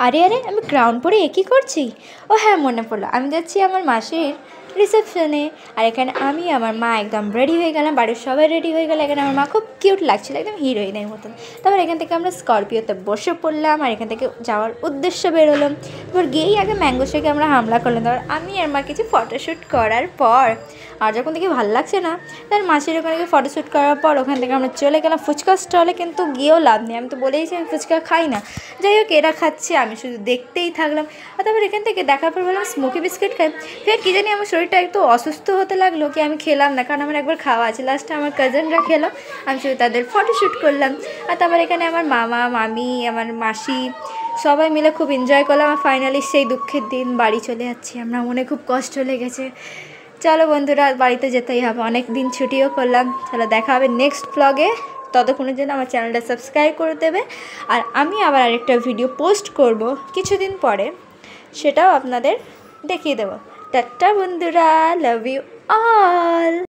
আরে আরে আমি ক্রাউন পরে একই করছি। ও হ্যাঁ, মনে পড়লো, আমি যাচ্ছি আমার মাসির রিসেপশনে। আর এখানে আমি আমার মা একদম রেডি হয়ে গেলাম, বাড়ির সবাই রেডি হয়ে গেল। এখানে আমার মা খুব কিউট লাগছিল, একদম হিরোইনের মতন। তারপর এখান থেকে আমরা স্করপিওতে বসে পড়লাম আর এখান থেকে যাওয়ার উদ্দেশ্যে বেরোলাম। তারপর গিয়েই আগে ম্যাঙ্গো শেকে আমরা হামলা করলাম। তারপর আমি আর মা কিছু ফটোশ্যুট করার পর আর যখন দেখি ভালো লাগছে না, তার মাসির ওখানে গিয়ে ফটোশ্যুট করার পর ওখান থেকে আমরা চলে গেলাম ফুচকা স্টলে। কিন্তু গিয়েও লাভ নেই, আমি তো বলেইছি আমি ফুচকা খাই না। যাই হোক, এরা খাচ্ছে, আমি শুধু দেখতেই থাকলাম। আর তারপর এখান থেকে দেখার পর বললাম স্মোকি বিস্কিট খাই। ফের কী জানি আমার শরীরটা একটু অসুস্থ হতে লাগলো, কি আমি খেলাম না, কারণ আমার একবার খাওয়া আছে। লাস্টে আমার কাজিনরা খেলো, আমি শুধু তাদের ফটোশ্যুট করলাম। আর তারপর এখানে আমার মামা মামি আমার মাসি সবাই মিলে খুব এনজয় করলাম। আর ফাইনালি সেই দুঃখের দিন বাড়ি চলে যাচ্ছি আমরা, মনে খুব কষ্ট লেগেছে। চলো বন্ধুরা, বাড়িতে যেতেই হবে, অনেক দিন ছুটিও করলাম। চলো দেখা হবে নেক্সট ব্লগে, ততক্ষণের জন্য আমার চ্যানেলটা সাবস্ক্রাইব করে দেবে। আর আমি আবার আরেকটা ভিডিও পোস্ট করব কিছুদিন পরে, সেটাও আপনাদের দেখিয়ে দেবো। টাটা বন্ধুরা, লাভ ইউ অল।